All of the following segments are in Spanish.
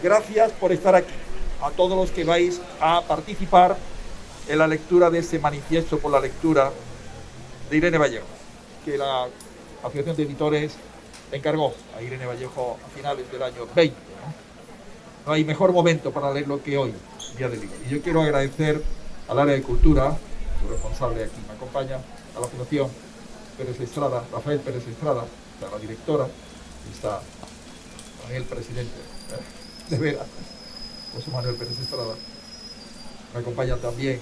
Gracias por estar aquí, a todos los que vais a participar en la lectura de este manifiesto por la lectura de Irene Vallejo, que la Asociación de Editores encargó a Irene Vallejo a finales del año 20. No hay mejor momento para leerlo que hoy, Día del Libro. Y yo quiero agradecer al área de cultura, su responsable aquí me acompaña, a la Fundación Pérez Estrada, Rafael Pérez Estrada, a la directora, y está el presidente de Vera, José Manuel Pérez Estrada. Me acompaña también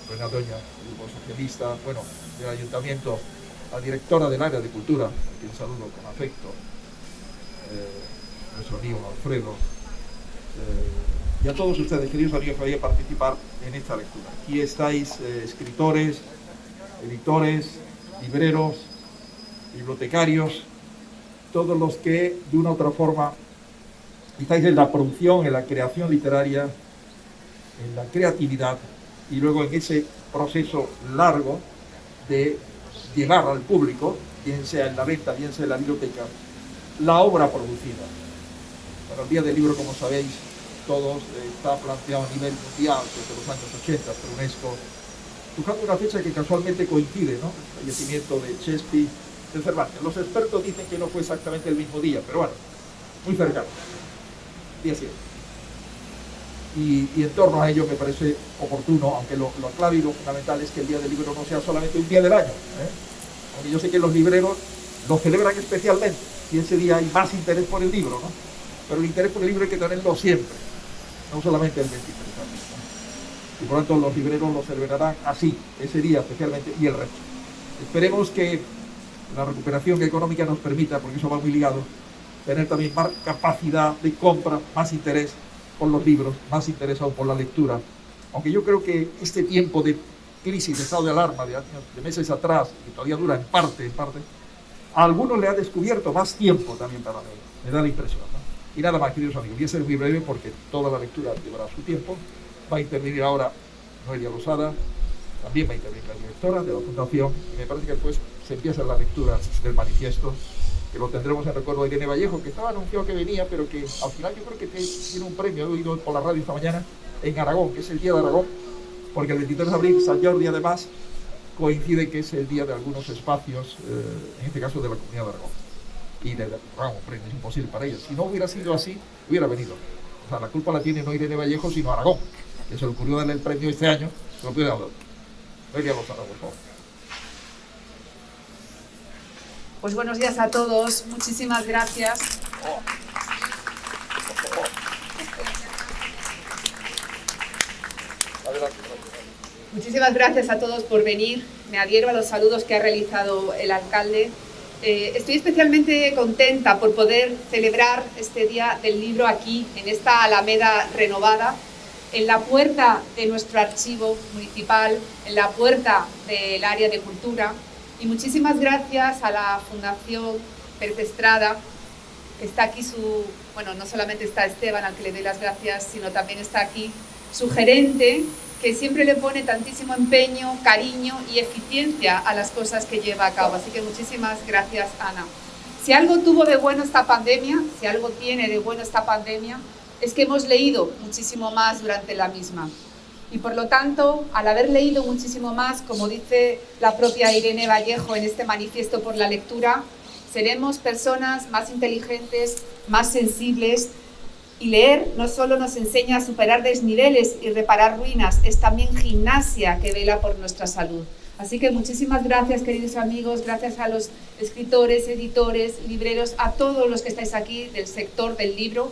Reina Doña, el grupo socialista, bueno, del ayuntamiento, la directora del área de cultura, a quien saludo con afecto, nuestro amigo Alfredo, y a todos ustedes, queridos amigos, que vayan a participar en esta lectura. Aquí estáis escritores, editores, libreros, bibliotecarios, todos los que de una u otra forma estáis en la producción, en la creación literaria, en la creatividad y luego en ese proceso largo de llegar al público, bien sea en la venta, bien sea en la biblioteca, la obra producida. Para el Día del Libro, como sabéis, todos está planteado a nivel mundial desde los años 80 por UNESCO, buscando una fecha que casualmente coincide, ¿no? El fallecimiento de Shakespeare, de Cervantes. Los expertos dicen que no fue exactamente el mismo día, pero bueno, muy cercano, día 7. Y en torno a ello me parece oportuno, aunque lo clave y lo fundamental es que el Día del Libro no sea solamente un día del año, aunque yo sé que los libreros lo celebran especialmente, y ese día hay más interés por el libro, ¿no? Pero el interés por el libro hay que tenerlo siempre, no solamente el 23 también, ¿no? Y por lo tanto los libreros lo celebrarán así, ese día especialmente, y el resto. Esperemos que la recuperación económica nos permita, porque eso va muy ligado, tener también más capacidad de compra, más interés por los libros, más interés aún por la lectura. Aunque yo creo que este tiempo de crisis, de estado de alarma, de meses atrás, que todavía dura en parte, a algunos le ha descubierto más tiempo también para leer. Me da la impresión, ¿no? Y nada más, queridos amigos, voy a ser muy breve porque toda la lectura llevará su tiempo. Va a intervenir ahora Noelia Losada, también va a intervenir la directora de la Fundación, y me parece que después se empieza la lectura del manifiesto, que lo tendremos en recuerdo de Irene Vallejo, que estaba anunciado que venía, pero que al final yo creo que tiene un premio, he oído por la radio esta mañana, en Aragón, que es el Día de Aragón, porque el 23 de abril, San Jordi, además, coincide que es el día de algunos espacios, en este caso de la Comunidad de Aragón. Y le damos premio, es imposible para ellos. Si no hubiera sido así, hubiera venido. O sea, la culpa la tiene no Irene Vallejo, sino Aragón, que se le ocurrió darle el premio este año, se lo puede dar. Noelia Losada, por favor. Pues buenos días a todos, muchísimas gracias. Muchísimas gracias a todos por venir. Me adhiero a los saludos que ha realizado el alcalde. Estoy especialmente contenta por poder celebrar este Día del Libro aquí, en esta Alameda renovada, en la puerta de nuestro archivo municipal, en la puerta del área de cultura. Y muchísimas gracias a la Fundación Pérez Estrada. Está aquí no solamente está Esteban, al que le doy las gracias, sino también está aquí su gerente, que siempre le pone tantísimo empeño, cariño y eficiencia a las cosas que lleva a cabo. Así que muchísimas gracias, Ana. Si algo tuvo de bueno esta pandemia, si algo tiene de bueno esta pandemia, es que hemos leído muchísimo más durante la misma. Y por lo tanto, al haber leído muchísimo más, como dice la propia Irene Vallejo en este manifiesto por la lectura, seremos personas más inteligentes, más sensibles. Y leer no solo nos enseña a superar desniveles y reparar ruinas, es también gimnasia que vela por nuestra salud. Así que muchísimas gracias, queridos amigos, gracias a los escritores, editores, libreros, a todos los que estáis aquí del sector del libro,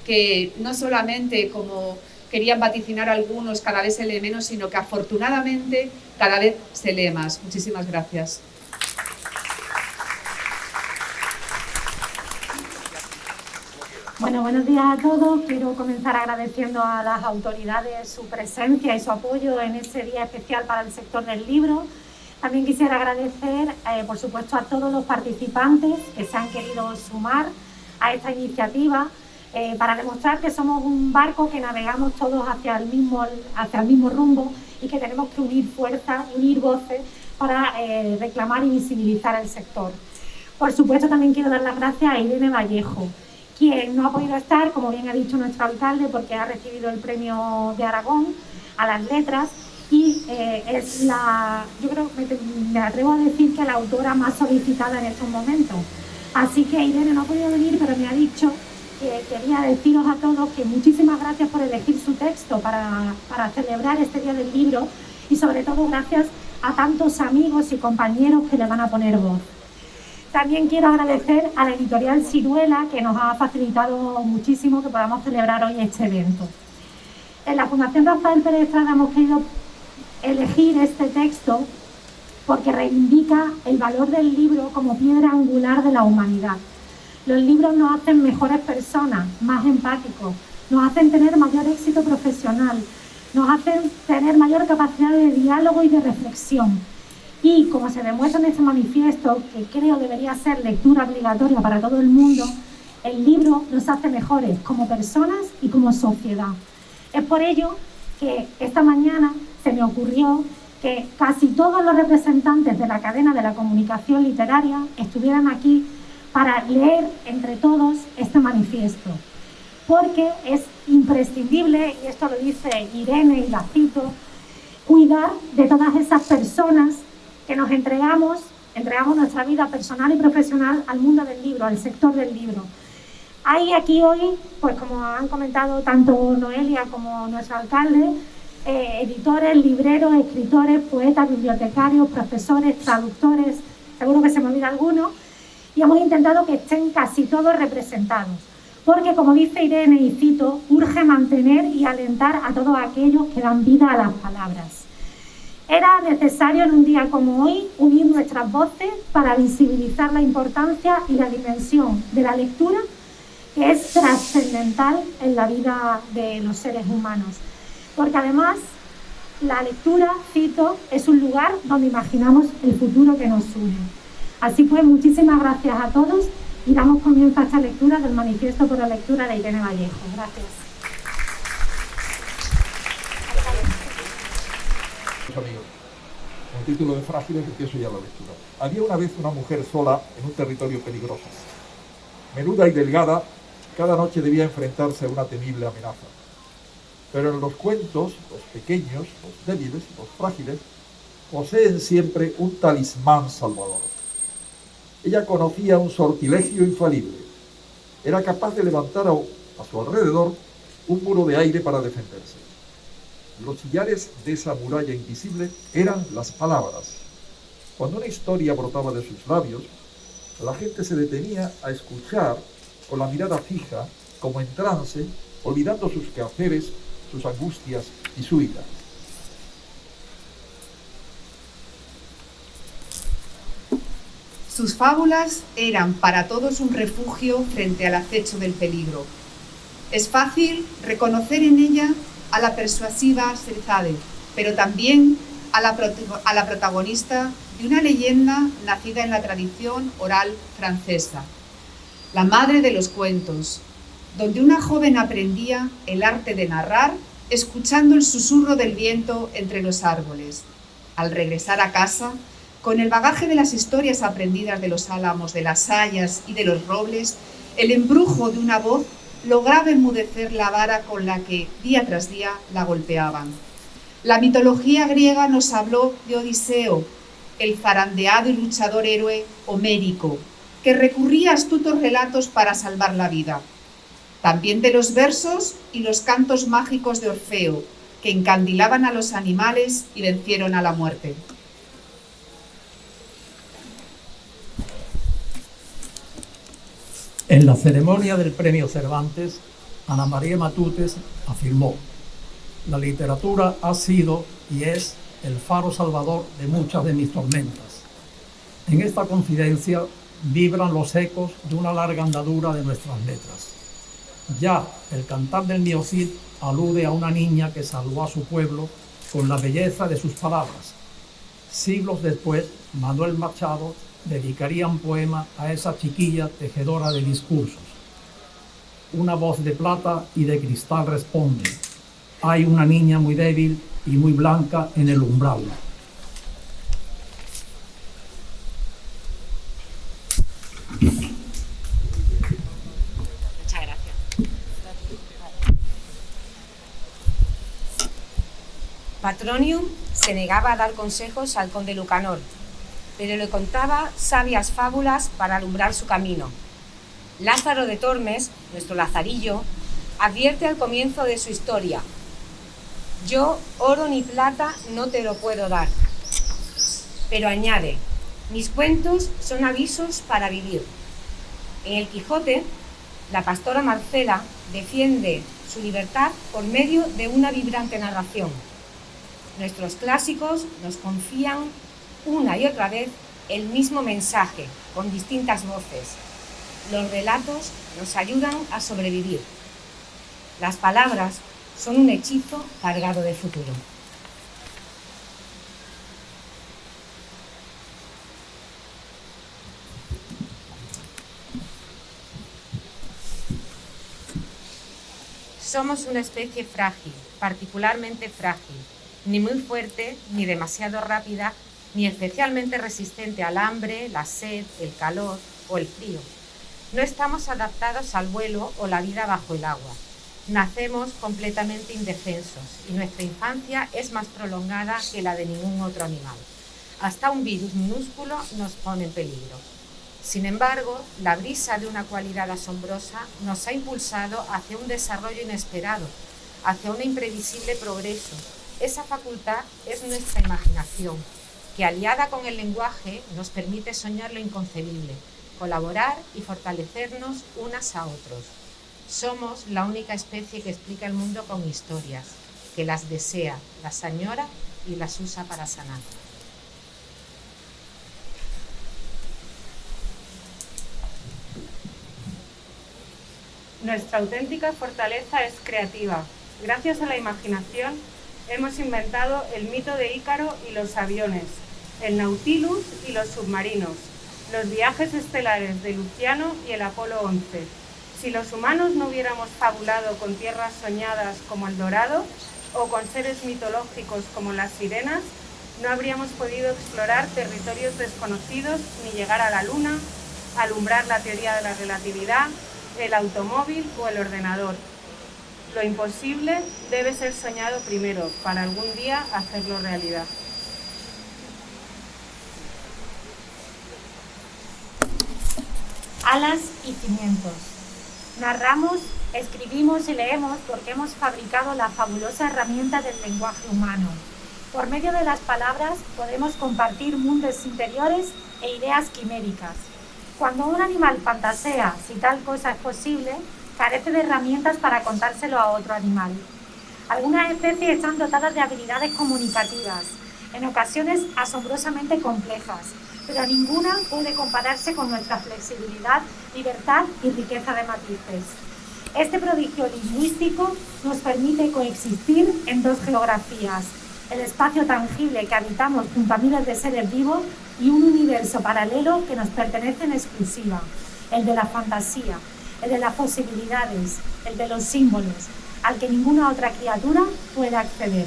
que no solamente, como querían vaticinar algunos, cada vez se lee menos, sino que afortunadamente cada vez se lee más. Muchísimas gracias. Bueno, buenos días a todos. Quiero comenzar agradeciendo a las autoridades su presencia y su apoyo en este día especial para el sector del libro. También quisiera agradecer, por supuesto, a todos los participantes que se han querido sumar a esta iniciativa para demostrar que somos un barco que navegamos todos hacia el mismo rumbo y que tenemos que unir fuerzas, unir voces para reclamar y visibilizar el sector. Por supuesto, también quiero dar las gracias a Irene Vallejo, quien no ha podido estar, como bien ha dicho nuestro alcalde, porque ha recibido el premio de Aragón a las letras y es yo creo que me atrevo a decir que la autora más solicitada en estos momentos. Así que Irene no ha podido venir, pero me ha dicho que quería deciros a todos que muchísimas gracias por elegir su texto para celebrar este Día del Libro y sobre todo gracias a tantos amigos y compañeros que le van a poner voz. También quiero agradecer a la editorial Ciruela, que nos ha facilitado muchísimo que podamos celebrar hoy este evento. En la Fundación Rafael Pérez Estrada hemos querido elegir este texto porque reivindica el valor del libro como piedra angular de la humanidad. Los libros nos hacen mejores personas, más empáticos, nos hacen tener mayor éxito profesional, nos hacen tener mayor capacidad de diálogo y de reflexión. Y como se demuestra en este manifiesto, que creo debería ser lectura obligatoria para todo el mundo, el libro nos hace mejores como personas y como sociedad. Es por ello que esta mañana se me ocurrió que casi todos los representantes de la cadena de la comunicación literaria estuvieran aquí para leer entre todos este manifiesto. Porque es imprescindible, y esto lo dice Irene y la cito, cuidar de todas esas personas que nos entregamos nuestra vida personal y profesional al mundo del libro, al sector del libro. Hay aquí hoy, pues como han comentado tanto Noelia como nuestro alcalde, editores, libreros, escritores, poetas, bibliotecarios, profesores, traductores, seguro que se me olvida alguno, y hemos intentado que estén casi todos representados. Porque, como dice Irene, y cito, urge mantener y alentar a todos aquellos que dan vida a las palabras. Era necesario en un día como hoy unir nuestras voces para visibilizar la importancia y la dimensión de la lectura, que es trascendental en la vida de los seres humanos. Porque además, la lectura, cito, es un lugar donde imaginamos el futuro que nos une. Así pues, muchísimas gracias a todos y damos comienzo a esta lectura del Manifiesto por la Lectura de Irene Vallejo. Gracias. Amigos, con el título de Frágiles empiezo ya la lectura. Había una vez una mujer sola en un territorio peligroso. Menuda y delgada, cada noche debía enfrentarse a una temible amenaza. Pero en los cuentos, los pequeños, los débiles, los frágiles, poseen siempre un talismán salvador. Ella conocía un sortilegio infalible. Era capaz de levantar a su alrededor un muro de aire para defenderse. Los sillares de esa muralla invisible eran las palabras. Cuando una historia brotaba de sus labios, la gente se detenía a escuchar con la mirada fija, como en trance, olvidando sus quehaceres, sus angustias y su ira. Sus fábulas eran para todos un refugio frente al acecho del peligro. Es fácil reconocer en ella a la persuasiva Scheherazade, pero también a la protagonista de una leyenda nacida en la tradición oral francesa, la madre de los cuentos, donde una joven aprendía el arte de narrar escuchando el susurro del viento entre los árboles. Al regresar a casa, con el bagaje de las historias aprendidas de los álamos, de las hayas y de los robles, el embrujo de una voz lograba enmudecer la vara con la que, día tras día, la golpeaban. La mitología griega nos habló de Odiseo, el zarandeado y luchador héroe homérico, que recurría a astutos relatos para salvar la vida. También de los versos y los cantos mágicos de Orfeo, que encandilaban a los animales y vencieron a la muerte. En la ceremonia del Premio Cervantes, Ana María Matutes afirmó: la literatura ha sido y es el faro salvador de muchas de mis tormentas. En esta confidencia vibran los ecos de una larga andadura de nuestras letras. Ya el cantar del Miocid alude a una niña que salvó a su pueblo con la belleza de sus palabras. Siglos después, Manuel Machado dedicaría un poema a esa chiquilla tejedora de discursos. Una voz de plata y de cristal responde: hay una niña muy débil y muy blanca en el umbral. Muchas Patronium se negaba a dar consejos al conde Lucanor, pero le contaba sabias fábulas para alumbrar su camino. Lázaro de Tormes, nuestro Lazarillo, advierte al comienzo de su historia: yo oro ni plata no te lo puedo dar. Pero añade: mis cuentos son avisos para vivir. En El Quijote, la pastora Marcela defiende su libertad por medio de una vibrante narración. Nuestros clásicos nos confían una y otra vez el mismo mensaje, con distintas voces. Los relatos nos ayudan a sobrevivir. Las palabras son un hechizo cargado de futuro. Somos una especie frágil, particularmente frágil, ni muy fuerte, ni demasiado rápida, ni especialmente resistente al hambre, la sed, el calor o el frío. No estamos adaptados al vuelo o la vida bajo el agua. Nacemos completamente indefensos y nuestra infancia es más prolongada que la de ningún otro animal. Hasta un virus minúsculo nos pone en peligro. Sin embargo, la brisa de una cualidad asombrosa nos ha impulsado hacia un desarrollo inesperado, hacia un imprevisible progreso. Esa facultad es nuestra imaginación, que aliada con el lenguaje nos permite soñar lo inconcebible, colaborar y fortalecernos unas a otros. Somos la única especie que explica el mundo con historias, que las desea, las añora y las usa para sanar. Nuestra auténtica fortaleza es creativa. Gracias a la imaginación hemos inventado el mito de Ícaro y los aviones, el Nautilus y los submarinos, los viajes estelares de Luciano y el Apolo 11. Si los humanos no hubiéramos fabulado con tierras soñadas como el Dorado o con seres mitológicos como las sirenas, no habríamos podido explorar territorios desconocidos ni llegar a la Luna, alumbrar la teoría de la relatividad, el automóvil o el ordenador. Lo imposible debe ser soñado primero para algún día hacerlo realidad. Alas y cimientos. Narramos, escribimos y leemos porque hemos fabricado la fabulosa herramienta del lenguaje humano. Por medio de las palabras podemos compartir mundos interiores e ideas quiméricas. Cuando un animal fantasea si tal cosa es posible, carece de herramientas para contárselo a otro animal. Algunas especies están dotadas de habilidades comunicativas, en ocasiones asombrosamente complejas, pero ninguna puede compararse con nuestra flexibilidad, libertad y riqueza de matices. Este prodigio lingüístico nos permite coexistir en dos geografías: el espacio tangible que habitamos junto a miles de seres vivos y un universo paralelo que nos pertenece en exclusiva, el de la fantasía, el de las posibilidades, el de los símbolos, al que ninguna otra criatura puede acceder.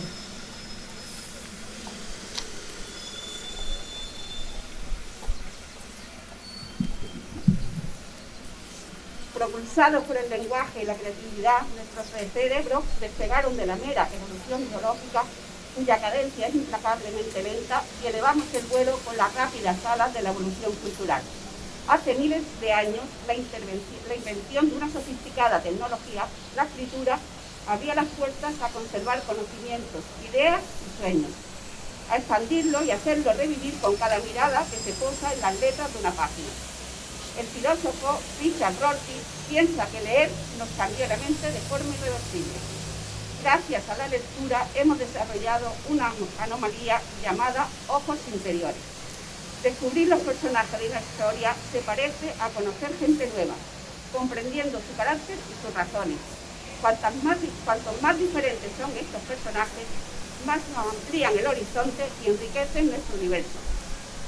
Propulsados por el lenguaje y la creatividad, nuestros cerebros despegaron de la mera evolución biológica, cuya cadencia es implacablemente lenta, y elevamos el vuelo con las rápidas alas de la evolución cultural. Hace miles de años, la invención de una sofisticada tecnología, la escritura, abría las puertas a conservar conocimientos, ideas y sueños, a expandirlo y hacerlo revivir con cada mirada que se posa en las letras de una página. El filósofo Richard Rorty piensa que leer nos cambió la mente de forma irreversible. Gracias a la lectura hemos desarrollado una anomalía llamada ojos interiores. Descubrir los personajes de una historia se parece a conocer gente nueva, comprendiendo su carácter y sus razones. Cuantos más diferentes son estos personajes, más nos amplían el horizonte y enriquecen nuestro universo.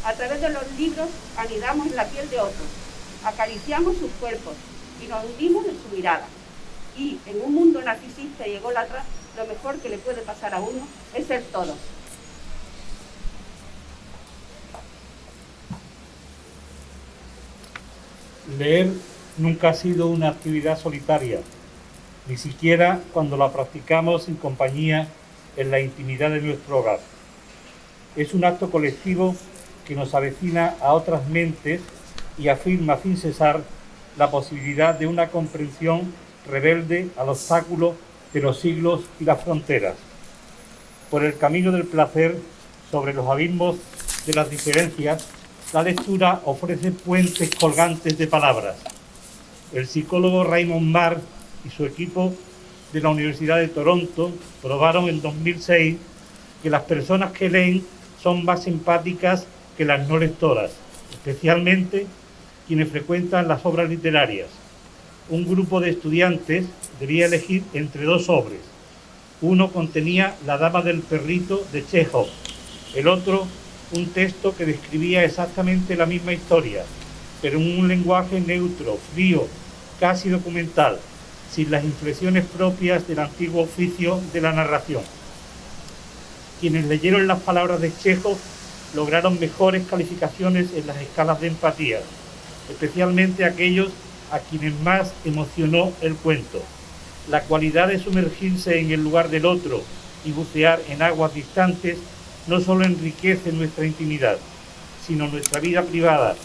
A través de los libros anidamos en la piel de otros, acariciamos sus cuerpos y nos hundimos en su mirada. Y en un mundo narcisista y ególatra, lo mejor que le puede pasar a uno es ser todo. Leer nunca ha sido una actividad solitaria, ni siquiera cuando la practicamos en compañía en la intimidad de nuestro hogar. Es un acto colectivo que nos avecina a otras mentes y afirma sin cesar la posibilidad de una comprensión rebelde al obstáculo de los siglos y las fronteras. Por el camino del placer, sobre los abismos de las diferencias, la lectura ofrece puentes colgantes de palabras. El psicólogo Raymond Barr y su equipo de la Universidad de Toronto probaron en 2006 que las personas que leen son más empáticas que las no lectoras, especialmente quienes frecuentan las obras literarias. Un grupo de estudiantes debía elegir entre dos sobres. Uno contenía La dama del perrito de Chekhov, el otro un texto que describía exactamente la misma historia, pero en un lenguaje neutro, frío, casi documental, sin las inflexiones propias del antiguo oficio de la narración. Quienes leyeron las palabras de Chekhov lograron mejores calificaciones en las escalas de empatía, especialmente aquellos a quienes más emocionó el cuento. La cualidad de sumergirse en el lugar del otro y bucear en aguas distantes no solo enriquece nuestra intimidad, sino nuestra vida privada,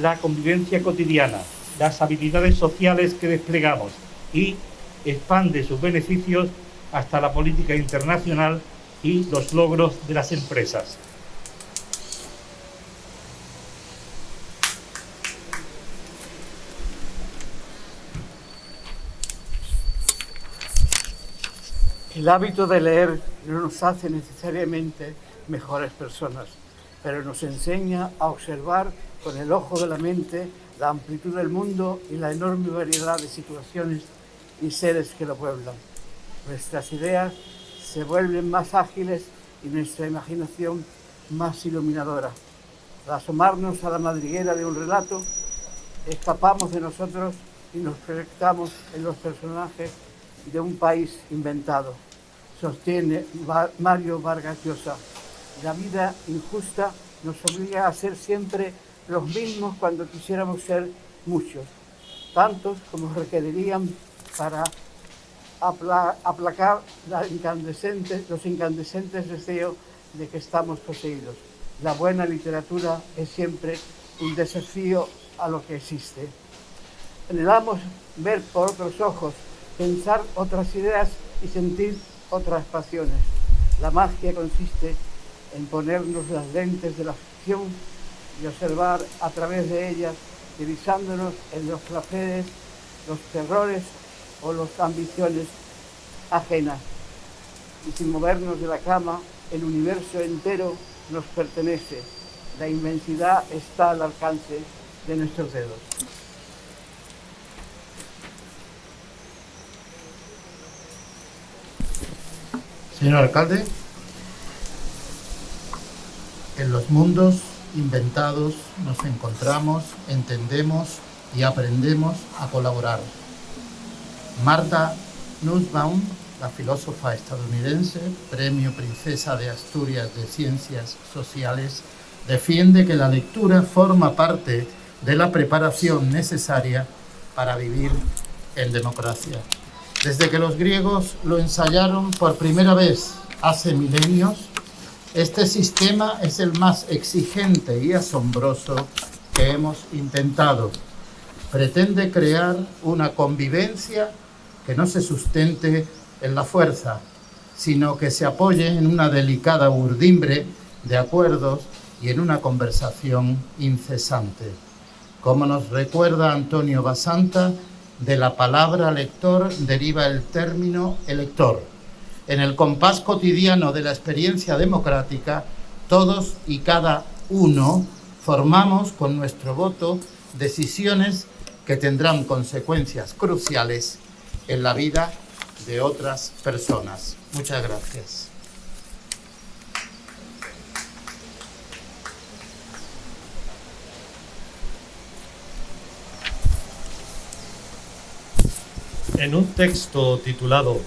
la convivencia cotidiana, las habilidades sociales que desplegamos y expande sus beneficios hasta la política internacional y los logros de las empresas. El hábito de leer no nos hace necesariamente mejores personas, pero nos enseña a observar con el ojo de la mente la amplitud del mundo y la enorme variedad de situaciones y seres que lo pueblan. Nuestras ideas se vuelven más ágiles y nuestra imaginación más iluminadora. Al asomarnos a la madriguera de un relato, escapamos de nosotros y nos proyectamos en los personajes de un país inventado. Sostiene Mario Vargas Llosa. La vida injusta nos obliga a ser siempre los mismos cuando quisiéramos ser muchos, tantos como requerirían para aplacar los incandescentes deseos de que estamos poseídos. La buena literatura es siempre un desafío a lo que existe. Anhelamos ver por otros ojos, pensar otras ideas y sentir otras pasiones. La magia consiste en ponernos las lentes de la ficción y observar a través de ellas, divisándonos en los placeres, los terrores o las ambiciones ajenas. Y sin movernos de la cama, el universo entero nos pertenece. La inmensidad está al alcance de nuestros dedos. Señor alcalde, en los mundos inventados nos encontramos, entendemos y aprendemos a colaborar. Martha Nussbaum, la filósofa estadounidense, Premio Princesa de Asturias de Ciencias Sociales, defiende que la lectura forma parte de la preparación necesaria para vivir en democracia. Desde que los griegos lo ensayaron por primera vez hace milenios, este sistema es el más exigente y asombroso que hemos intentado. Pretende crear una convivencia que no se sustente en la fuerza, sino que se apoye en una delicada urdimbre de acuerdos y en una conversación incesante. Como nos recuerda Antonio Basanta, de la palabra lector deriva el término elector. En el compás cotidiano de la experiencia democrática, todos y cada uno formamos con nuestro voto decisiones que tendrán consecuencias cruciales en la vida de otras personas. Muchas gracias. En un texto titulado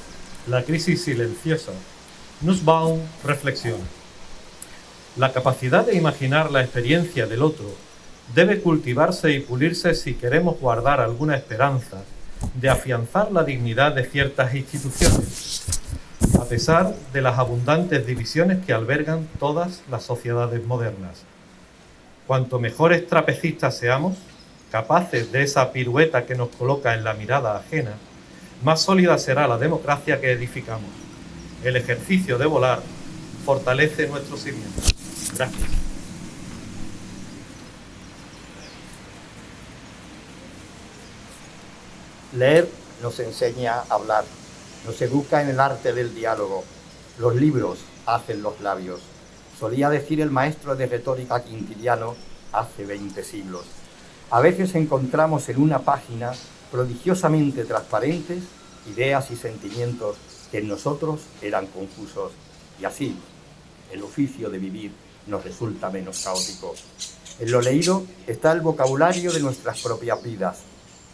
La crisis silenciosa, Nussbaum reflexiona: la capacidad de imaginar la experiencia del otro debe cultivarse y pulirse si queremos guardar alguna esperanza de afianzar la dignidad de ciertas instituciones. a pesar de las abundantes divisiones que albergan todas las sociedades modernas. Cuanto mejores trapecistas seamos, capaces de esa pirueta que nos coloca en la mirada ajena, más sólida será la democracia que edificamos. El ejercicio de volar fortalece nuestros cimientos. Gracias. Leer nos enseña a hablar, nos educa en el arte del diálogo. Los libros hacen los labios. Solía decir el maestro de retórica Quintiliano hace 20 siglos. A veces encontramos en una página prodigiosamente transparentes ideas y sentimientos que en nosotros eran confusos. Y así, el oficio de vivir nos resulta menos caótico. En lo leído está el vocabulario de nuestras propias vidas.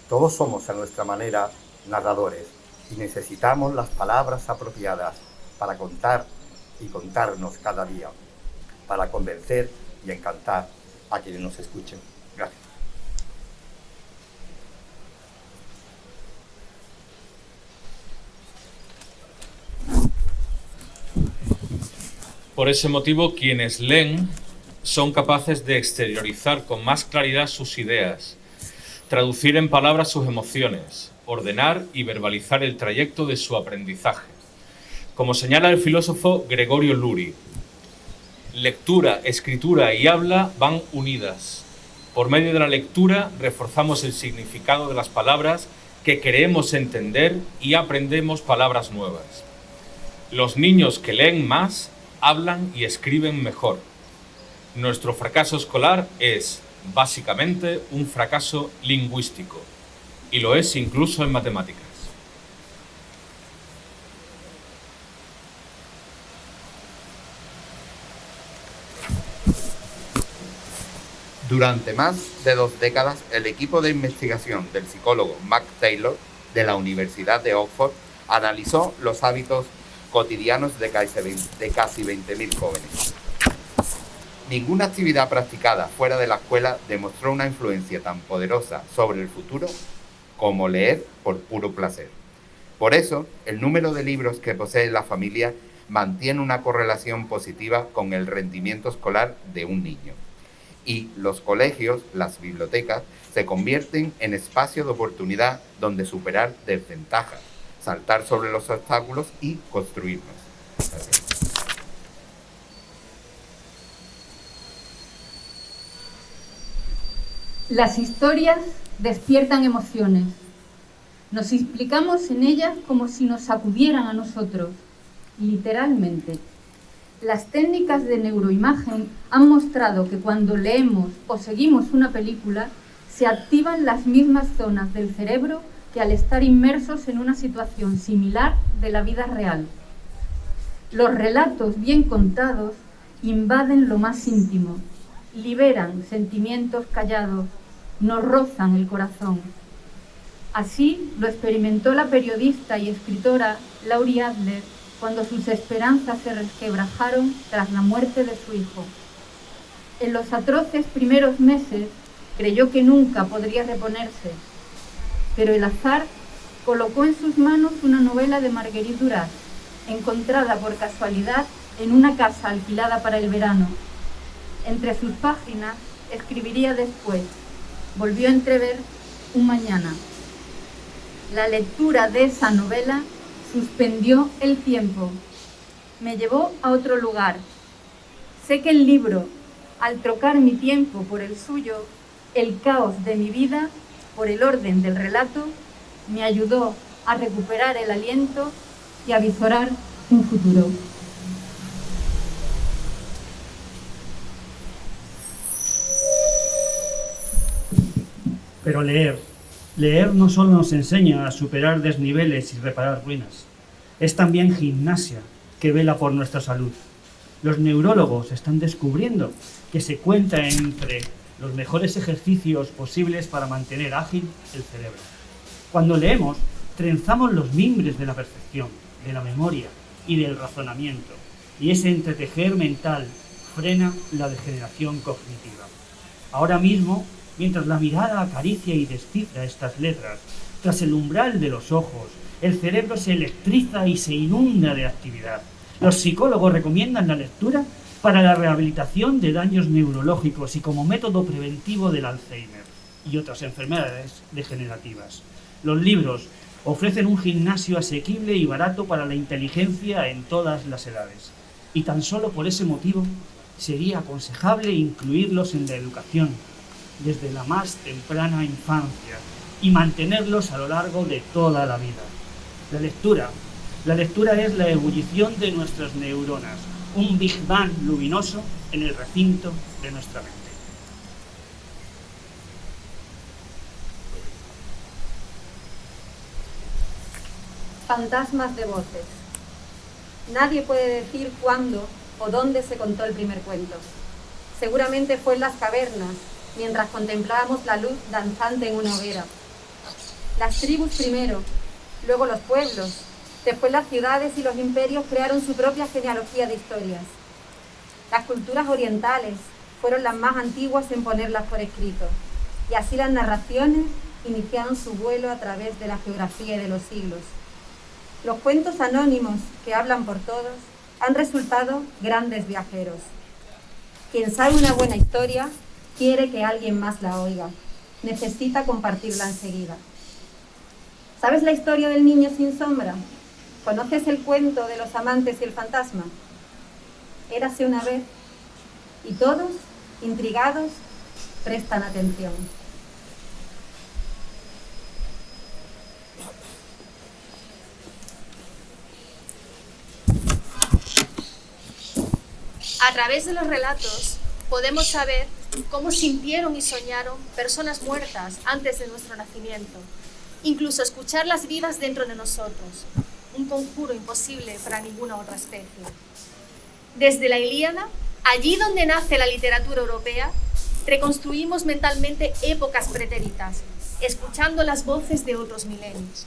Todos somos a nuestra manera narradores y necesitamos las palabras apropiadas para contar y contarnos cada día, para convencer y encantar a quienes nos escuchen. Gracias. Por ese motivo, quienes leen son capaces de exteriorizar con más claridad sus ideas, traducir en palabras sus emociones, ordenar y verbalizar el trayecto de su aprendizaje. Como señala el filósofo Gregorio Luri, lectura, escritura y habla van unidas. Por medio de la lectura reforzamos el significado de las palabras que queremos entender y aprendemos palabras nuevas. Los niños que leen más hablan y escriben mejor. Nuestro fracaso escolar es, básicamente, un fracaso lingüístico, y lo es incluso en matemáticas. Durante más de 2 décadas, el equipo de investigación del psicólogo Mac Taylor de la Universidad de Oxford analizó los hábitos cotidianos de casi 20.000 jóvenes. Ninguna actividad practicada fuera de la escuela demostró una influencia tan poderosa sobre el futuro como leer por puro placer. Por eso, el número de libros que posee la familia mantiene una correlación positiva con el rendimiento escolar de un niño. Y los colegios, las bibliotecas, se convierten en espacios de oportunidad donde superar desventajas, saltar sobre los obstáculos y construirnos. Gracias. Las historias despiertan emociones. Nos implicamos en ellas como si nos sacudieran a nosotros, literalmente. Las técnicas de neuroimagen han mostrado que cuando leemos o seguimos una película, se activan las mismas zonas del cerebro que al estar inmersos en una situación similar de la vida real. Los relatos bien contados invaden lo más íntimo, liberan sentimientos callados, nos rozan el corazón. Así lo experimentó la periodista y escritora Laurie Adler cuando sus esperanzas se resquebrajaron tras la muerte de su hijo. En los atroces primeros meses creyó que nunca podría reponerse, pero el azar colocó en sus manos una novela de Marguerite Duras, encontrada por casualidad en una casa alquilada para el verano. Entre sus páginas escribiría después: volvió a entrever un mañana. La lectura de esa novela suspendió el tiempo, me llevó a otro lugar. Sé que el libro, al trocar mi tiempo por el suyo, el caos de mi vida por el orden del relato, me ayudó a recuperar el aliento y a visorar un futuro. Pero leer no solo nos enseña a superar desniveles y reparar ruinas, es también gimnasia que vela por nuestra salud. Los neurólogos están descubriendo que se cuenta entre los mejores ejercicios posibles para mantener ágil el cerebro. Cuando leemos, trenzamos los mimbres de la percepción, de la memoria y del razonamiento, y ese entretejer mental frena la degeneración cognitiva. Ahora mismo, mientras la mirada acaricia y descifra estas letras, Tras el umbral de los ojos, el cerebro se electriza y se inunda de actividad. Los psicólogos recomiendan la lectura para la rehabilitación de daños neurológicos y como método preventivo del Alzheimer y otras enfermedades degenerativas. Los libros ofrecen un gimnasio asequible y barato para la inteligencia en todas las edades. Y tan solo por ese motivo sería aconsejable incluirlos en la educación desde la más temprana infancia y mantenerlos a lo largo de toda la vida. La lectura es la ebullición de nuestras neuronas, un Big Bang luminoso en el recinto de nuestra mente. Fantasmas de voces. Nadie puede decir cuándo o dónde se contó el primer cuento. Seguramente fue en las cavernas, mientras contemplábamos la luz danzante en una hoguera. Las tribus primero, luego los pueblos, después las ciudades y los imperios crearon su propia genealogía de historias. Las culturas orientales fueron las más antiguas en ponerlas por escrito, y así las narraciones iniciaron su vuelo a través de la geografía y de los siglos. Los cuentos anónimos que hablan por todos han resultado grandes viajeros. Quien sabe una buena historia quiere que alguien más la oiga, necesita compartirla enseguida. ¿Sabes la historia del niño sin sombra? ¿Conoces el cuento de los amantes y el fantasma? Érase una vez, y todos, intrigados, prestan atención. A través de los relatos podemos saber cómo sintieron y soñaron personas muertas antes de nuestro nacimiento, incluso escucharlas vivas dentro de nosotros, un conjuro imposible para ninguna otra especie. Desde la Ilíada, allí donde nace la literatura europea, reconstruimos mentalmente épocas pretéritas, escuchando las voces de otros milenios.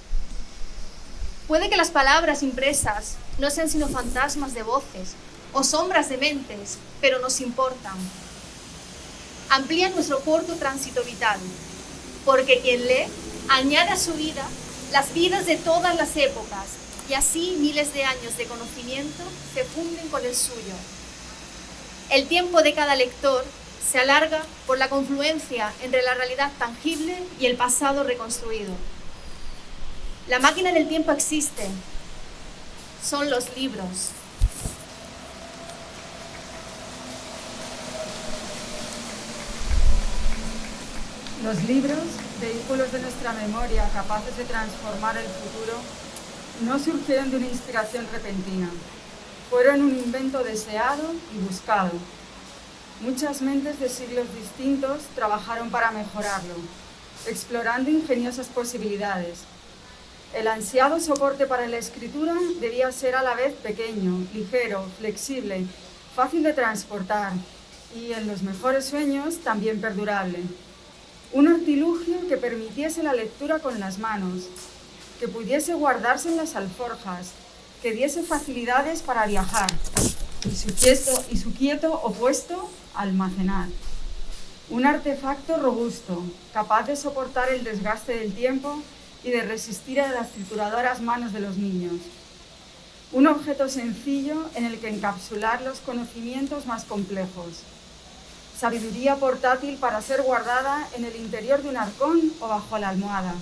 Puede que las palabras impresas no sean sino fantasmas de voces o sombras de mentes, pero nos importan. Amplían nuestro corto tránsito vital, porque quien lee añade a su vida las vidas de todas las épocas, y así miles de años de conocimiento se funden con el suyo. El tiempo de cada lector se alarga por la confluencia entre la realidad tangible y el pasado reconstruido. La máquina del tiempo existe, son los libros. Los libros, vehículos de nuestra memoria capaces de transformar el futuro, no surgieron de una inspiración repentina. Fueron un invento deseado y buscado. Muchas mentes de siglos distintos trabajaron para mejorarlo, explorando ingeniosas posibilidades. El ansiado soporte para la escritura debía ser a la vez pequeño, ligero, flexible, fácil de transportar y, en los mejores sueños, también perdurable. Un artilugio que permitiese la lectura con las manos, que pudiese guardarse en las alforjas, que diese facilidades para viajar y su quieto opuesto, almacenar. Un artefacto robusto, capaz de soportar el desgaste del tiempo y de resistir a las trituradoras manos de los niños. Un objeto sencillo en el que encapsular los conocimientos más complejos. Sabiduría portátil para ser guardada en el interior de un arcón o bajo la almohada,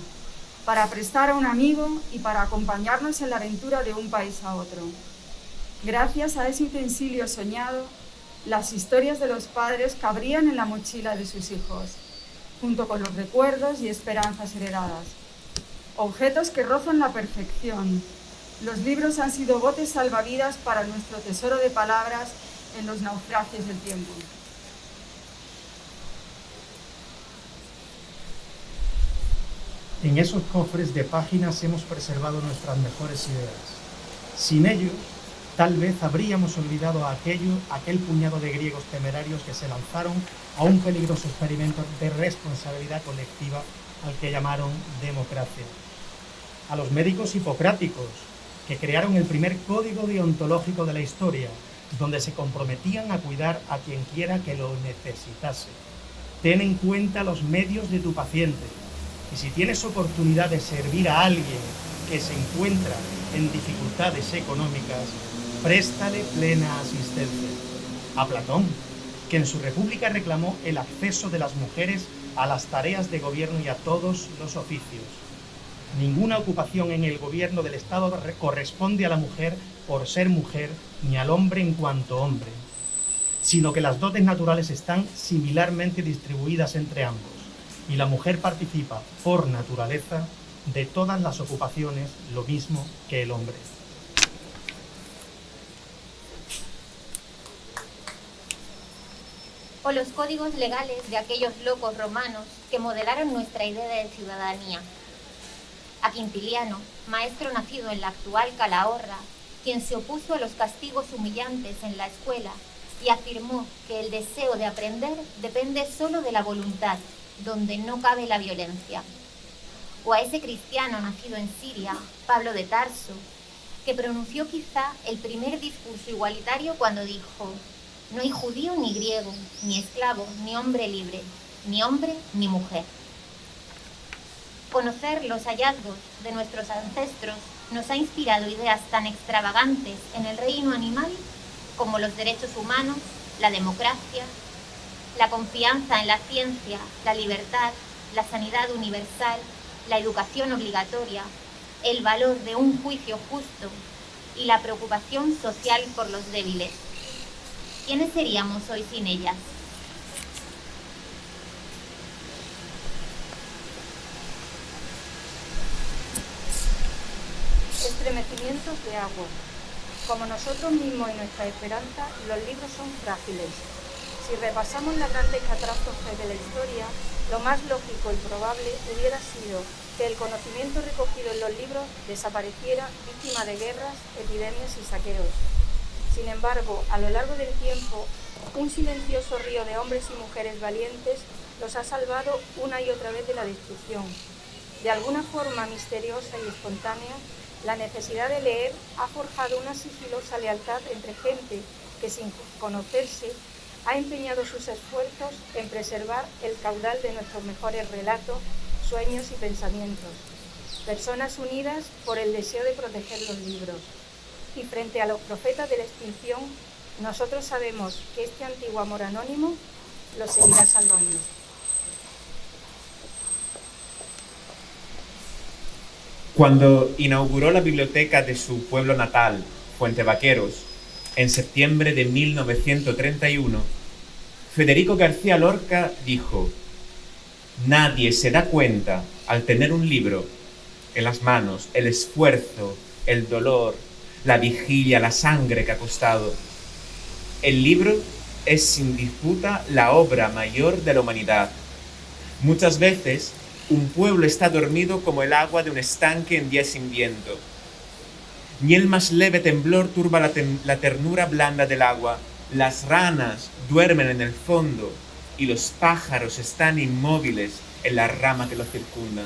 para prestar a un amigo y para acompañarnos en la aventura de un país a otro. Gracias a ese utensilio soñado, las historias de los padres cabrían en la mochila de sus hijos, junto con los recuerdos y esperanzas heredadas. Objetos que rozan la perfección. Los libros han sido botes salvavidas para nuestro tesoro de palabras en los naufragios del tiempo. En esos cofres de páginas hemos preservado nuestras mejores ideas. Sin ellos, tal vez habríamos olvidado aquel puñado de griegos temerarios que se lanzaron a un peligroso experimento de responsabilidad colectiva al que llamaron democracia. A los médicos hipocráticos, que crearon el primer código deontológico de la historia, donde se comprometían a cuidar a quien quiera que lo necesitase. Ten en cuenta los medios de tu paciente. Y si tienes oportunidad de servir a alguien que se encuentra en dificultades económicas, préstale plena asistencia. A Platón, que en su República reclamó el acceso de las mujeres a las tareas de gobierno y a todos los oficios. Ninguna ocupación en el gobierno del Estado corresponde a la mujer por ser mujer, ni al hombre en cuanto hombre, sino que las dotes naturales están similarmente distribuidas entre ambos, y la mujer participa, por naturaleza, de todas las ocupaciones, lo mismo que el hombre. O los códigos legales de aquellos locos romanos que modelaron nuestra idea de ciudadanía. A Quintiliano, maestro nacido en la actual Calahorra, quien se opuso a los castigos humillantes en la escuela y afirmó que el deseo de aprender depende solo de la voluntad, donde no cabe la violencia. O a ese cristiano nacido en Siria, Pablo de Tarso, que pronunció quizá el primer discurso igualitario cuando dijo: no hay judío ni griego, ni esclavo, ni hombre libre, ni hombre ni mujer. Conocer los hallazgos de nuestros ancestros nos ha inspirado ideas tan extravagantes en el reino animal como los derechos humanos, la democracia, la confianza en la ciencia, la libertad, la sanidad universal, la educación obligatoria, el valor de un juicio justo y la preocupación social por los débiles. ¿Quiénes seríamos hoy sin ellas? Estremecimientos de agua. Como nosotros mismos y nuestra esperanza, los libros son frágiles. Si repasamos la grandes catástrofes de la historia, lo más lógico y probable hubiera sido que el conocimiento recogido en los libros desapareciera víctima de guerras, epidemias y saqueos. Sin embargo, a lo largo del tiempo, un silencioso río de hombres y mujeres valientes los ha salvado una y otra vez de la destrucción. De alguna forma misteriosa y espontánea, la necesidad de leer ha forjado una sigilosa lealtad entre gente que, sin conocerse, ha empeñado sus esfuerzos en preservar el caudal de nuestros mejores relatos, sueños y pensamientos. Personas unidas por el deseo de proteger los libros. Y frente a los profetas de la extinción, nosotros sabemos que este antiguo amor anónimo los seguirá salvando. Cuando inauguró la biblioteca de su pueblo natal, Fuente Vaqueros, en septiembre de 1931, Federico García Lorca dijo: nadie se da cuenta, al tener un libro en las manos, el esfuerzo, el dolor, la vigilia, la sangre que ha costado. El libro es sin disputa la obra mayor de la humanidad. Muchas veces un pueblo está dormido como el agua de un estanque en día sin viento. Ni el más leve temblor turba la ternura blanda del agua. Las ranas duermen en el fondo y los pájaros están inmóviles en la rama que los circunda.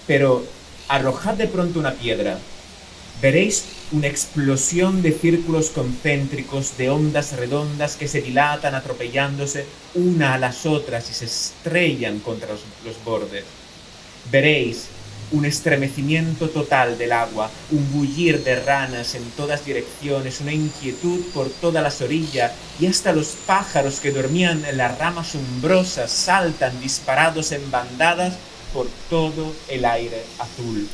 Pero arrojad de pronto una piedra. Veréis una explosión de círculos concéntricos, de ondas redondas que se dilatan atropellándose una a las otras y se estrellan contra los bordes. Veréis un estremecimiento total del agua, un bullir de ranas en todas direcciones, una inquietud por todas las orillas, y hasta los pájaros que dormían en las ramas umbrosas saltan disparados en bandadas por todo el aire azul.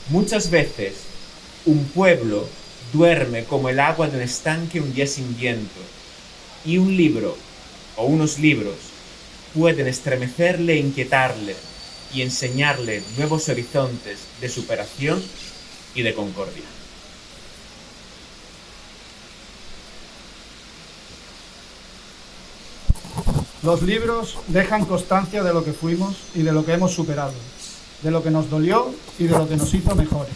Muchas veces un pueblo duerme como el agua de un estanque un día sin viento, y un libro o unos libros pueden estremecerle e inquietarle y enseñarle nuevos horizontes de superación y de concordia. Los libros dejan constancia de lo que fuimos y de lo que hemos superado, de lo que nos dolió y de lo que nos hizo mejores.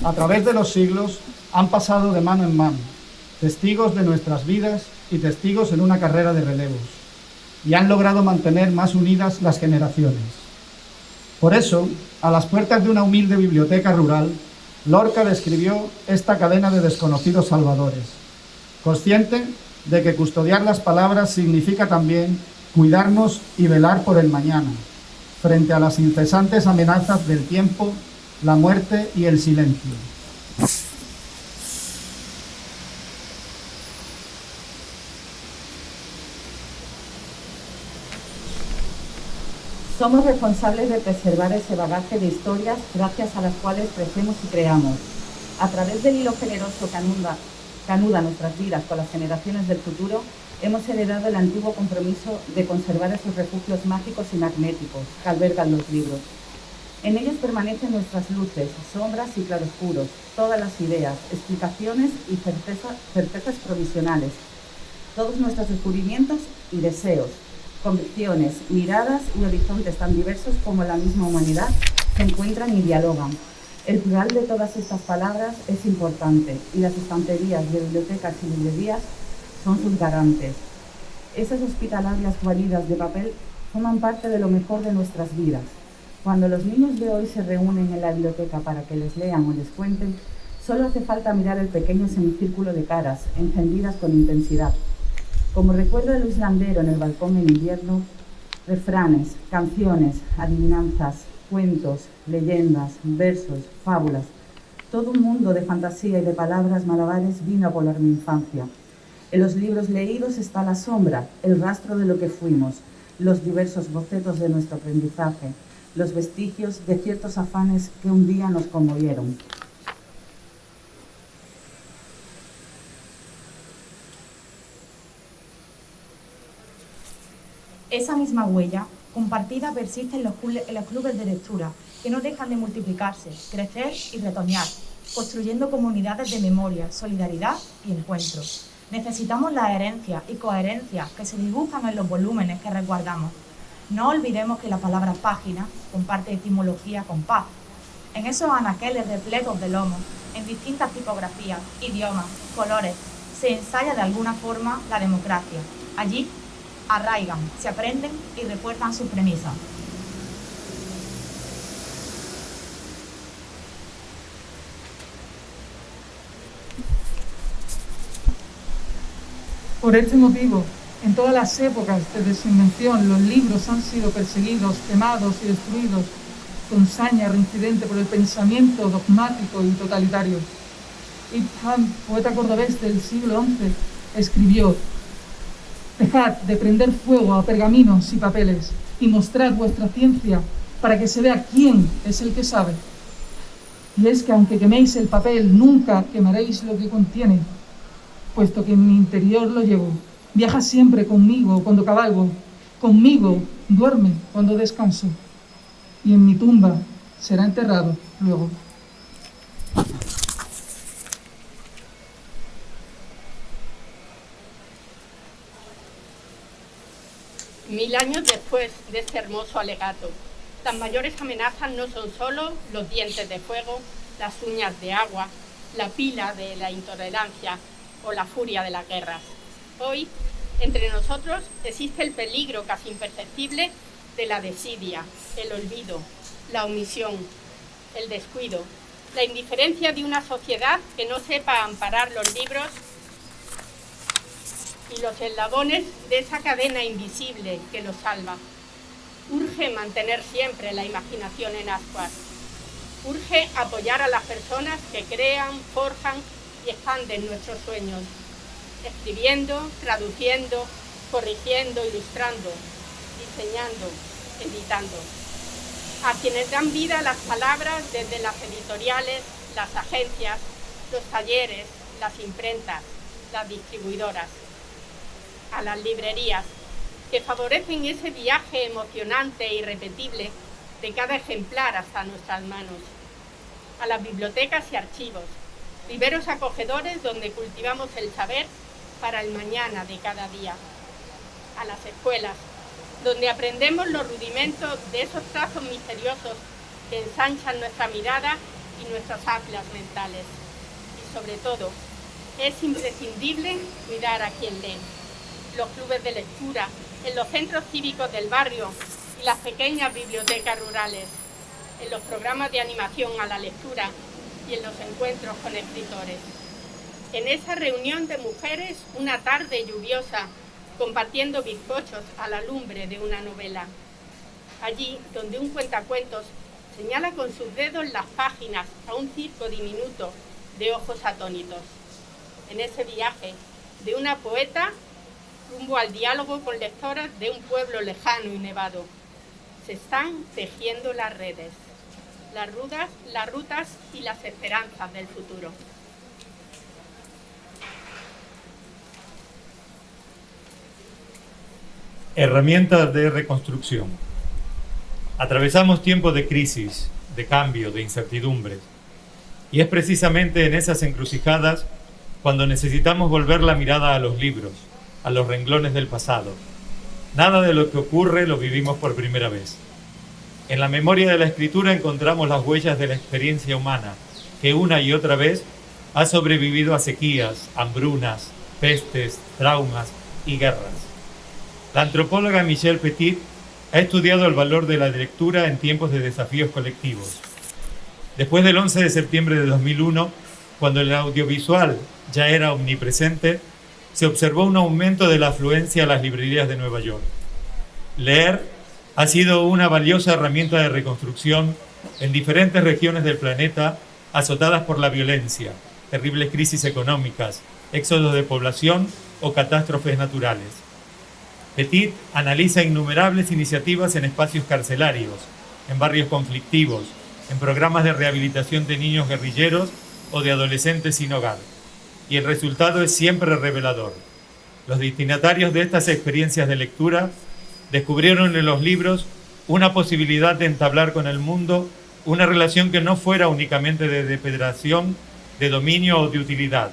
A través de los siglos han pasado de mano en mano, testigos de nuestras vidas y testigos en una carrera de relevos, y han logrado mantener más unidas las generaciones. Por eso, a las puertas de una humilde biblioteca rural, Lorca describió esta cadena de desconocidos salvadores, consciente de que custodiar las palabras significa también cuidarnos y velar por el mañana, frente a las incesantes amenazas del tiempo, la muerte y el silencio. Somos responsables de preservar ese bagaje de historias gracias a las cuales crecemos y creamos. A través del hilo generoso que anuda nuestras vidas con las generaciones del futuro, hemos heredado el antiguo compromiso de conservar esos refugios mágicos y magnéticos que albergan los libros. En ellos permanecen nuestras luces, sombras y claroscuros, todas las ideas, explicaciones y certezas provisionales, todos nuestros descubrimientos y deseos, convicciones, miradas y horizontes tan diversos como la misma humanidad se encuentran y dialogan. El plural de todas estas palabras es importante y las estanterías de bibliotecas y librerías son sus garantes. Esas hospitalarias guaridas de papel forman parte de lo mejor de nuestras vidas. Cuando los niños de hoy se reúnen en la biblioteca para que les lean o les cuenten, solo hace falta mirar el pequeño semicírculo de caras, encendidas con intensidad. Como recuerda Luis Landero en El balcón en invierno, refranes, canciones, adivinanzas, cuentos, leyendas, versos, fábulas, todo un mundo de fantasía y de palabras malabares vino a poblar mi infancia. En los libros leídos está la sombra, el rastro de lo que fuimos, los diversos bocetos de nuestro aprendizaje, los vestigios de ciertos afanes que un día nos conmovieron. Esa misma huella compartida persiste en los clubes de lectura, que no dejan de multiplicarse, crecer y retoñar, construyendo comunidades de memoria, solidaridad y encuentro. Necesitamos la herencia y coherencia que se dibujan en los volúmenes que resguardamos. No olvidemos que la palabra página comparte etimología con paz. En esos anaqueles repletos de lomos, en distintas tipografías, idiomas, colores, se ensaya de alguna forma la democracia. Allí arraigan, se aprenden y refuerzan sus premisas. Por este motivo, en todas las épocas desde su invención, los libros han sido perseguidos, quemados y destruidos con saña reincidente por el pensamiento dogmático y totalitario. Ibn Ham, poeta cordobés del siglo XI, escribió: «Dejad de prender fuego a pergaminos y papeles y mostrad vuestra ciencia para que se vea quién es el que sabe. Y es que aunque queméis el papel, nunca quemaréis lo que contiene, puesto que en mi interior lo llevo. Viaja siempre conmigo cuando cabalgo, conmigo duerme cuando descanso, y en mi tumba será enterrado luego». Mil años después de este hermoso alegato, las mayores amenazas no son solo los dientes de fuego, las uñas de agua, la pila de la intolerancia o la furia de las guerras. Hoy, entre nosotros, existe el peligro casi imperceptible de la desidia, el olvido, la omisión, el descuido, la indiferencia de una sociedad que no sepa amparar los libros y los eslabones de esa cadena invisible que los salva. Urge mantener siempre la imaginación en ascuas. Urge apoyar a las personas que crean, forjan y expanden nuestros sueños, escribiendo, traduciendo, corrigiendo, ilustrando, diseñando, editando. A quienes dan vida a las palabras desde las editoriales, las agencias, los talleres, las imprentas, las distribuidoras. A las librerías, que favorecen ese viaje emocionante e irrepetible de cada ejemplar hasta nuestras manos. A las bibliotecas y archivos, viveros acogedores donde cultivamos el saber para el mañana de cada día. A las escuelas, donde aprendemos los rudimentos de esos trazos misteriosos que ensanchan nuestra mirada y nuestras atlas mentales. Y sobre todo, es imprescindible cuidar a quien lee. Los clubes de lectura, en los centros cívicos del barrio y las pequeñas bibliotecas rurales, en los programas de animación a la lectura y en los encuentros con escritores. En esa reunión de mujeres, una tarde lluviosa, compartiendo bizcochos a la lumbre de una novela. Allí donde un cuentacuentos señala con sus dedos las páginas a un circo diminuto de ojos atónitos. En ese viaje de una poeta rumbo al diálogo con lectoras de un pueblo lejano y nevado, se están tejiendo las redes, las rutas y las esperanzas del futuro. Herramientas de reconstrucción. Atravesamos tiempos de crisis, de cambio, de incertidumbres. Y es precisamente en esas encrucijadas cuando necesitamos volver la mirada a los libros, a los renglones del pasado. Nada de lo que ocurre lo vivimos por primera vez. En la memoria de la escritura encontramos las huellas de la experiencia humana, que una y otra vez ha sobrevivido a sequías, hambrunas, pestes, traumas y guerras. La antropóloga Michelle Petit ha estudiado el valor de la lectura en tiempos de desafíos colectivos. Después del 11 de septiembre de 2001, cuando el audiovisual ya era omnipresente, se observó un aumento de la afluencia a las librerías de Nueva York. Leer ha sido una valiosa herramienta de reconstrucción en diferentes regiones del planeta azotadas por la violencia, terribles crisis económicas, éxodos de población o catástrofes naturales. Petit analiza innumerables iniciativas en espacios carcelarios, en barrios conflictivos, en programas de rehabilitación de niños guerrilleros o de adolescentes sin hogar. Y el resultado es siempre revelador. Los destinatarios de estas experiencias de lectura descubrieron en los libros una posibilidad de entablar con el mundo una relación que no fuera únicamente de depredación, de dominio o de utilidad.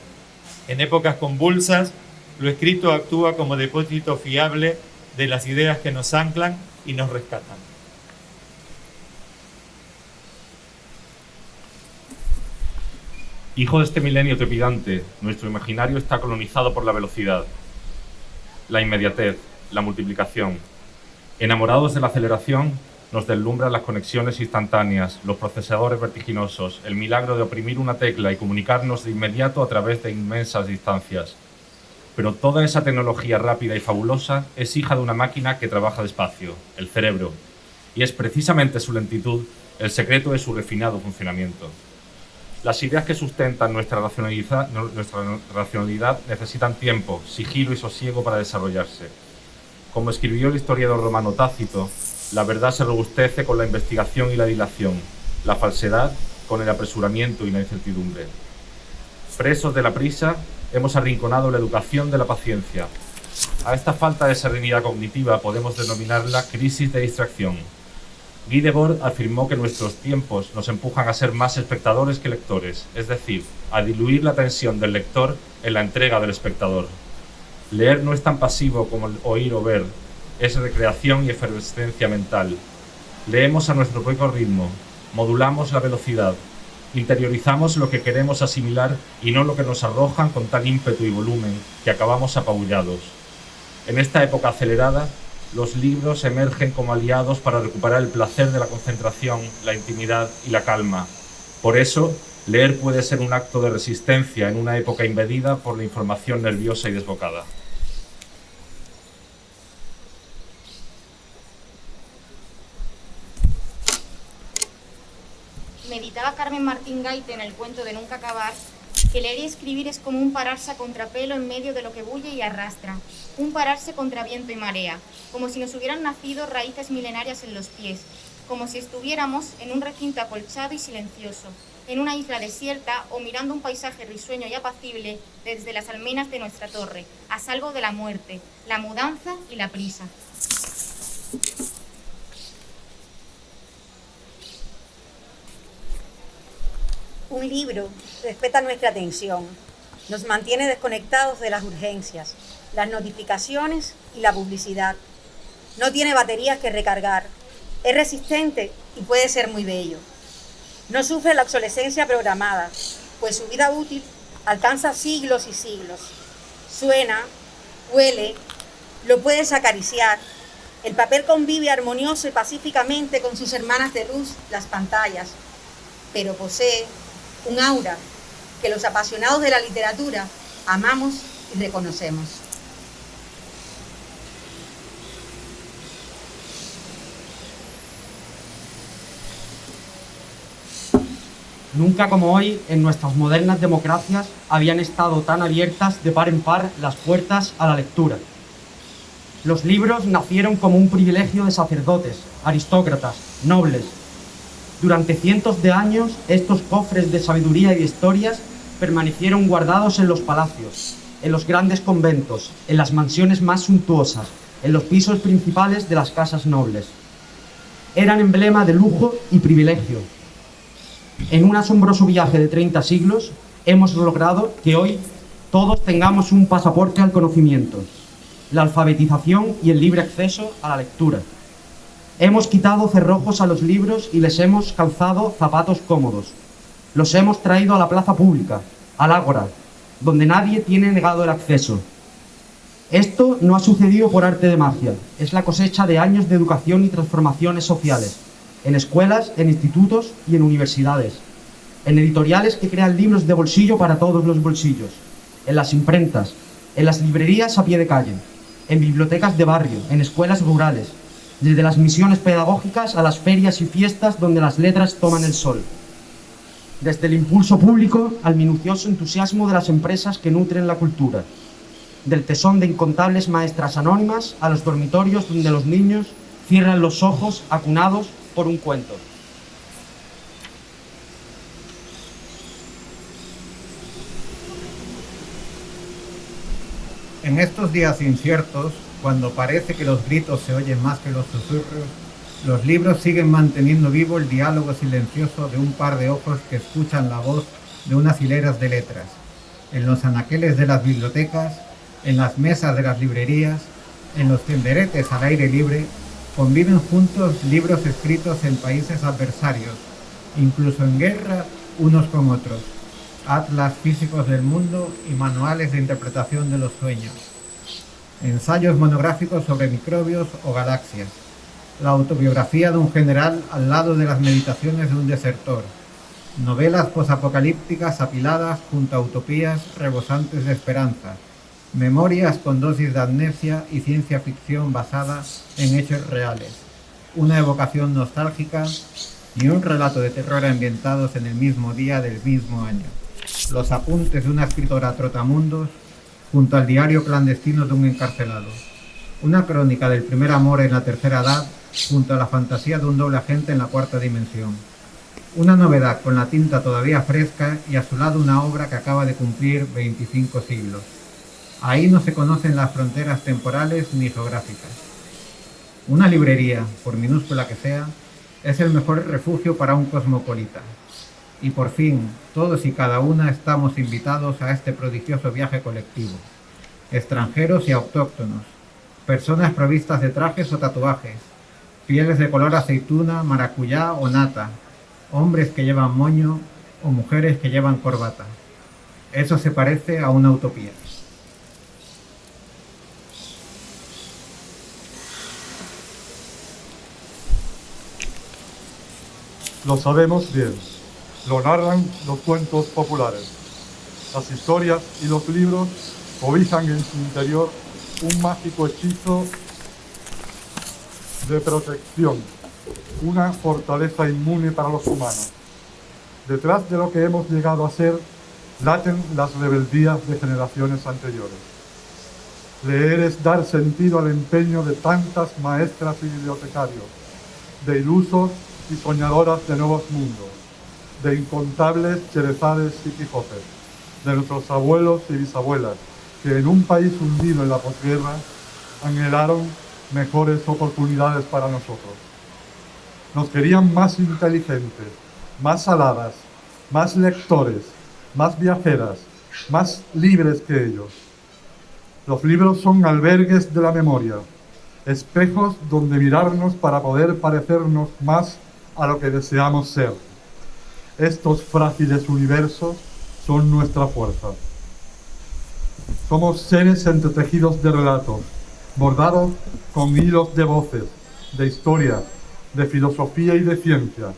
En épocas convulsas, lo escrito actúa como depósito fiable de las ideas que nos anclan y nos rescatan. Hijo de este milenio trepidante, nuestro imaginario está colonizado por la velocidad, la inmediatez, la multiplicación. Enamorados de la aceleración, nos deslumbran las conexiones instantáneas, los procesadores vertiginosos, el milagro de oprimir una tecla y comunicarnos de inmediato a través de inmensas distancias. Pero toda esa tecnología rápida y fabulosa es hija de una máquina que trabaja despacio, el cerebro, y es precisamente su lentitud el secreto de su refinado funcionamiento. Las ideas que sustentan nuestra racionalidad necesitan tiempo, sigilo y sosiego para desarrollarse. Como escribió el historiador romano Tácito, la verdad se robustece con la investigación y la dilación, la falsedad con el apresuramiento y la incertidumbre. Presos de la prisa, hemos arrinconado la educación de la paciencia. A esta falta de serenidad cognitiva podemos denominarla crisis de distracción. Guy Debord afirmó que nuestros tiempos nos empujan a ser más espectadores que lectores, es decir, a diluir la tensión del lector en la entrega del espectador. Leer no es tan pasivo como el oír o ver, es recreación y efervescencia mental. Leemos a nuestro propio ritmo, modulamos la velocidad, interiorizamos lo que queremos asimilar y no lo que nos arrojan con tal ímpetu y volumen que acabamos apabullados. En esta época acelerada, los libros emergen como aliados para recuperar el placer de la concentración, la intimidad y la calma. Por eso, leer puede ser un acto de resistencia en una época invadida por la información nerviosa y desbocada. Meditaba Carmen Martín Gaite en el cuento de Nunca acabar, que leer y escribir es como un pararse a contrapelo en medio de lo que bulle y arrastra, un pararse contra viento y marea, como si nos hubieran nacido raíces milenarias en los pies, como si estuviéramos en un recinto acolchado y silencioso, en una isla desierta o mirando un paisaje risueño y apacible desde las almenas de nuestra torre, a salvo de la muerte, la mudanza y la prisa. Un libro respeta nuestra atención, nos mantiene desconectados de las urgencias, las notificaciones y la publicidad. No tiene baterías que recargar, es resistente y puede ser muy bello. No sufre la obsolescencia programada, pues su vida útil alcanza siglos y siglos. Suena, huele, lo puedes acariciar. El papel convive armonioso y pacíficamente con sus hermanas de luz, las pantallas, pero posee un aura que los apasionados de la literatura amamos y reconocemos. Nunca como hoy, en nuestras modernas democracias, habían estado tan abiertas de par en par las puertas a la lectura. Los libros nacieron como un privilegio de sacerdotes, aristócratas, nobles. Durante cientos de años, estos cofres de sabiduría y de historias permanecieron guardados en los palacios, en los grandes conventos, en las mansiones más suntuosas, en los pisos principales de las casas nobles. Eran emblema de lujo y privilegio. En un asombroso viaje de 30 siglos, hemos logrado que hoy todos tengamos un pasaporte al conocimiento, la alfabetización y el libre acceso a la lectura. Hemos quitado cerrojos a los libros y les hemos calzado zapatos cómodos. Los hemos traído a la plaza pública, al ágora, donde nadie tiene negado el acceso. Esto no ha sucedido por arte de magia, es la cosecha de años de educación y transformaciones sociales, en escuelas, en institutos y en universidades, en editoriales que crean libros de bolsillo para todos los bolsillos, en las imprentas, en las librerías a pie de calle, en bibliotecas de barrio, en escuelas rurales, desde las misiones pedagógicas a las ferias y fiestas donde las letras toman el sol. Desde el impulso público al minucioso entusiasmo de las empresas que nutren la cultura, del tesón de incontables maestras anónimas a los dormitorios donde los niños cierran los ojos acunados por un cuento. En estos días inciertos, cuando parece que los gritos se oyen más que los susurros, los libros siguen manteniendo vivo el diálogo silencioso de un par de ojos que escuchan la voz de unas hileras de letras. En los anaqueles de las bibliotecas, en las mesas de las librerías, en los tenderetes al aire libre, conviven juntos libros escritos en países adversarios, incluso en guerra unos con otros, atlas físicos del mundo y manuales de interpretación de los sueños, ensayos monográficos sobre microbios o galaxias, la autobiografía de un general al lado de las meditaciones de un desertor, novelas posapocalípticas apiladas junto a utopías rebosantes de esperanza, memorias con dosis de amnesia y ciencia ficción basada en hechos reales, una evocación nostálgica y un relato de terror ambientados en el mismo día del mismo año. Los apuntes de una escritora trotamundos junto al diario clandestino de un encarcelado. Una crónica del primer amor en la tercera edad junto a la fantasía de un doble agente en la cuarta dimensión. Una novedad con la tinta todavía fresca y a su lado una obra que acaba de cumplir 25 siglos. Ahí no se conocen las fronteras temporales ni geográficas. Una librería, por minúscula que sea, es el mejor refugio para un cosmopolita. Y por fin, todos y cada una estamos invitados a este prodigioso viaje colectivo. Extranjeros y autóctonos, personas provistas de trajes o tatuajes, pieles de color aceituna, maracuyá o nata, hombres que llevan moño o mujeres que llevan corbata. Eso se parece a una utopía. Lo sabemos bien, lo narran los cuentos populares. Las historias y los libros cobijan en su interior un mágico hechizo de protección, una fortaleza inmune para los humanos. Detrás de lo que hemos llegado a ser, laten las rebeldías de generaciones anteriores. Leer es dar sentido al empeño de tantas maestras y bibliotecarios, de ilusos y soñadoras de nuevos mundos, de incontables Cherezades y Quijotes, de nuestros abuelos y bisabuelas, que en un país hundido en la posguerra anhelaron mejores oportunidades para nosotros. Nos querían más inteligentes, más aladas, más lectores, más viajeras, más libres que ellos. Los libros son albergues de la memoria, espejos donde mirarnos para poder parecernos más a lo que deseamos ser. Estos frágiles universos son nuestra fuerza. Somos seres entretejidos de relatos, bordados con hilos de voces, de historia, de filosofía y de ciencia,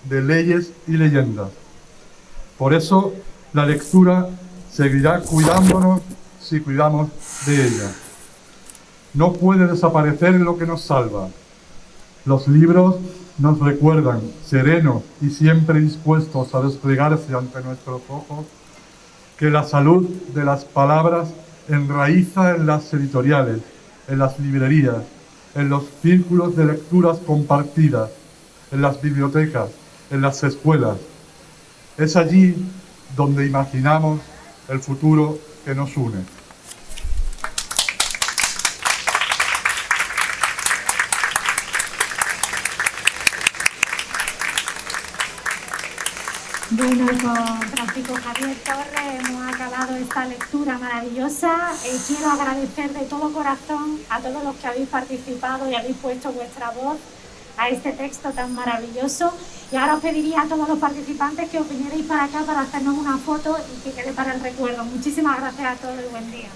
de leyes y leyendas. Por eso, la lectura seguirá cuidándonos si cuidamos de ella. No puede desaparecer lo que nos salva. Los libros nos recuerdan, serenos y siempre dispuestos a desplegarse ante nuestros ojos, que la salud de las palabras enraiza en las editoriales, en las librerías, en los círculos de lecturas compartidas, en las bibliotecas, en las escuelas. Es allí donde imaginamos el futuro que nos une. Bueno, con Francisco Javier Torres hemos acabado esta lectura maravillosa. Quiero agradecer de todo corazón a todos los que habéis participado y habéis puesto vuestra voz a este texto tan maravilloso. Y ahora os pediría a todos los participantes que os vinierais para acá para hacernos una foto y que quede para el recuerdo. Muchísimas gracias a todos y buen día.